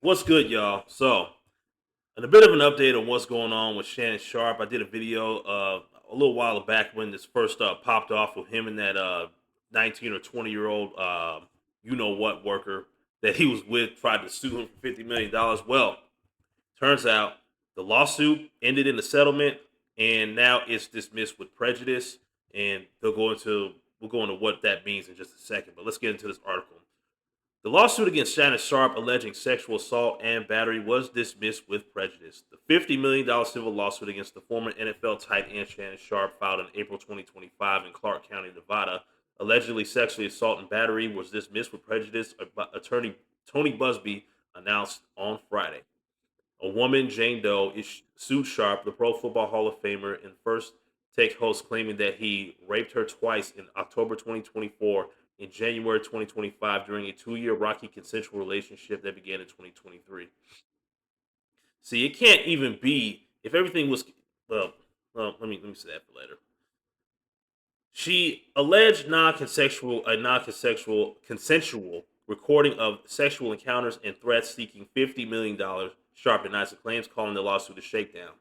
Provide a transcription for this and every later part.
What's good, y'all? So, and a bit of an update on what's going on with Shannon Sharpe. I did a video a little while back when this first popped off with him and that 19 or 20-year-old you know what worker that he was with tried to sue him for $50 million. Well, turns out the lawsuit ended in a settlement, and now it's dismissed with prejudice. And we'll go into what that means in just a second. But let's get into this article. The lawsuit against Shannon Sharpe alleging sexual assault and battery was dismissed with prejudice. The $50 million civil lawsuit against the former NFL tight end Shannon Sharpe, filed in April 2025 in Clark County, Nevada, allegedly sexually assault and battery, was dismissed with prejudice, attorney Tony Busby announced on Friday. A woman, Jane Doe, sued Sharpe, the Pro Football Hall of Famer and first take host, claiming that he raped her twice in October 2024 and January 2025 during a 2-year rocky consensual relationship that began in 2023. See, it can't even be if everything was well. Let me say that for later. She alleged non-consensual consensual recording of sexual encounters and threats, seeking $50 million. Sharpe denies the claims, calling the lawsuit a shakedown.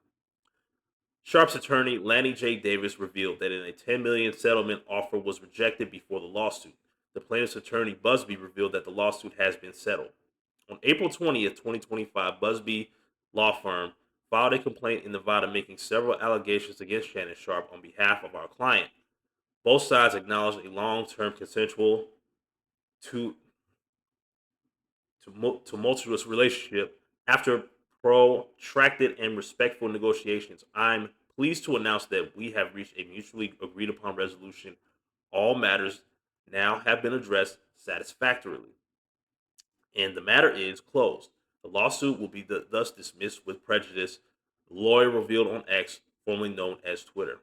Sharpe's attorney, Lanny J. Davis, revealed that a $10 million settlement offer was rejected before the lawsuit. The plaintiff's attorney, Busby, revealed that the lawsuit has been settled. On April 20th, 2025, Busby Law Firm filed a complaint in Nevada making several allegations against Shannon Sharpe on behalf of our client. Both sides acknowledged a long-term consensual to tumultuous relationship. After protracted and respectful negotiations, I'm pleased to announce that we have reached a mutually agreed upon resolution. All matters now have been addressed satisfactorily, and the matter is closed. The lawsuit will be thus dismissed with prejudice, the lawyer revealed on X, formerly known as Twitter.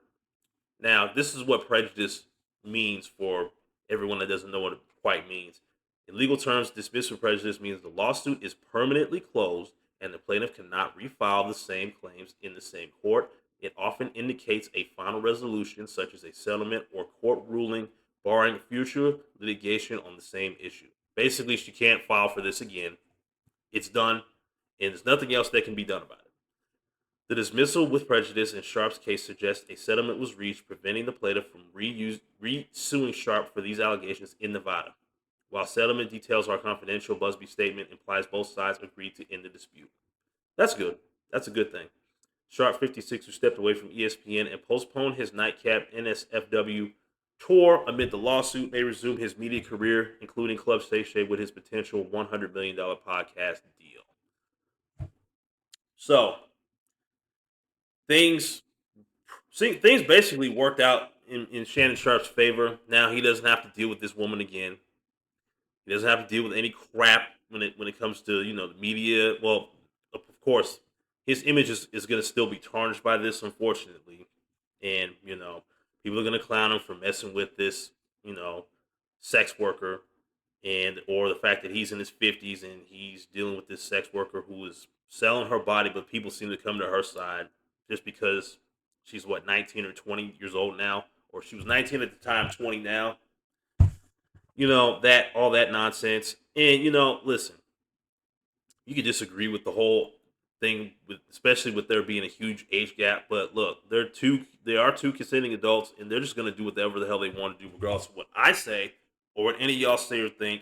Now, this is what prejudice means for everyone that doesn't know what it quite means. In legal terms, dismissal prejudice means the lawsuit is permanently closed and the plaintiff cannot refile the same claims in the same court. It often indicates a final resolution, such as a settlement or court ruling, barring future litigation on the same issue. Basically, she can't file for this again. It's done, and there's nothing else that can be done about it. The dismissal with prejudice in Sharpe's case suggests a settlement was reached, preventing the plaintiff from re-suing Sharpe for these allegations in Nevada. While settlement details are confidential, Busby's statement implies both sides agreed to end the dispute. That's good. That's a good thing. Sharpe, 56, who stepped away from ESPN and postponed his nightcap NSFW tour amid the lawsuit, may resume his media career, including club station, with his potential $100 million podcast deal. So, things things basically worked out in Shannon Sharpe's favor. Now he doesn't have to deal with this woman again. He doesn't have to deal with any crap when it comes to the media. Well, of course, his image is going to still be tarnished by this, unfortunately, and people are going to clown him for messing with this you know sex worker, and or the fact that he's in his 50s and he's dealing with this sex worker who is selling her body, but people seem to come to her side just because she's what, 19 or 20 years old now, or she was 19 at the time, 20 now. That all that nonsense. And listen, you could disagree with the whole thing, especially with there being a huge age gap. But look, they are two consenting adults, and they're just gonna do whatever the hell they want to do, regardless of what I say or what any of y'all say or think.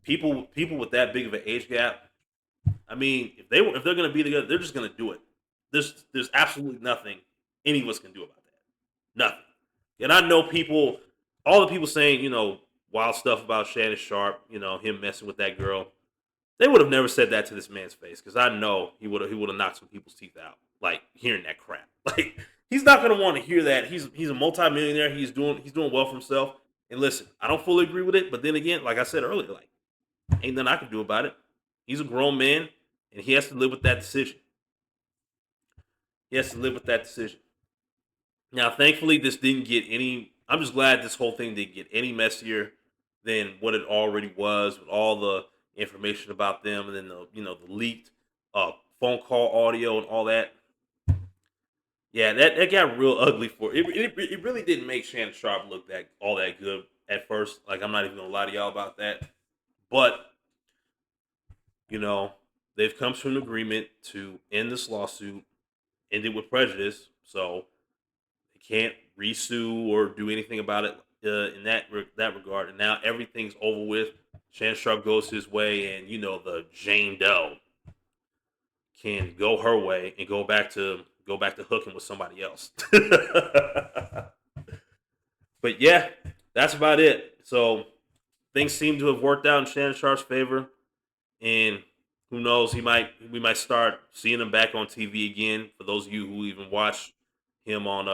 People with that big of an age gap, I mean, if they're gonna be together, they're just gonna do it. There's absolutely nothing any of us can do about that. Nothing. And I know all the people saying wild stuff about Shannon Sharpe, him messing with that girl. They would have never said that to this man's face, because I know he would have knocked some people's teeth out, like hearing that crap. Like, he's not gonna want to hear that. He's a multimillionaire. He's doing well for himself. And listen, I don't fully agree with it, but then again, like I said earlier, like, ain't nothing I can do about it. He's a grown man, and he has to live with that decision. He has to live with that decision. Now, thankfully, this didn't get any. I'm just glad this whole thing didn't get any messier than what it already was, with all the information about them, and then the leaked phone call audio and all that. Yeah, that got real ugly for it. It really didn't make Shannon Sharpe look that all that good at first. Like, I'm not even gonna lie to y'all about that. But you know, they've come to an agreement to end this lawsuit, end it with prejudice. So they can't resue or do anything about it in that regard. And now everything's over with. Shannon Sharpe goes his way, and the Jane Doe can go her way and go back to hooking with somebody else. But yeah, that's about it. So things seem to have worked out in Shannon Sharp's favor, and who knows, we might start seeing him back on TV again. For those of you who even watch him on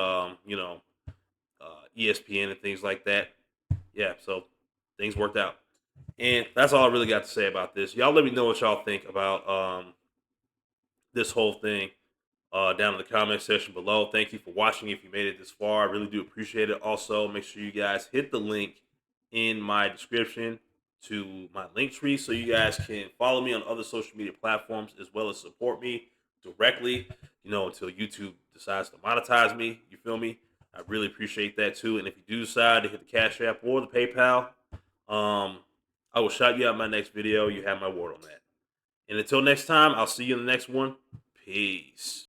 ESPN and things like that. Yeah, so things worked out, and that's all I really got to say about this. Y'all, let me know what y'all think about this whole thing down in the comment section below. Thank you for watching. If you made it this far, I really do appreciate it. Also, make sure you guys hit the link in my description to my link tree so you guys can follow me on other social media platforms as well as support me directly, until YouTube decides to monetize me. You feel me? I really appreciate that too. And if you do decide to hit the Cash App or the PayPal, um, I will shout you out in my next video. You have my word on that. And until next time, I'll see you in the next one. Peace.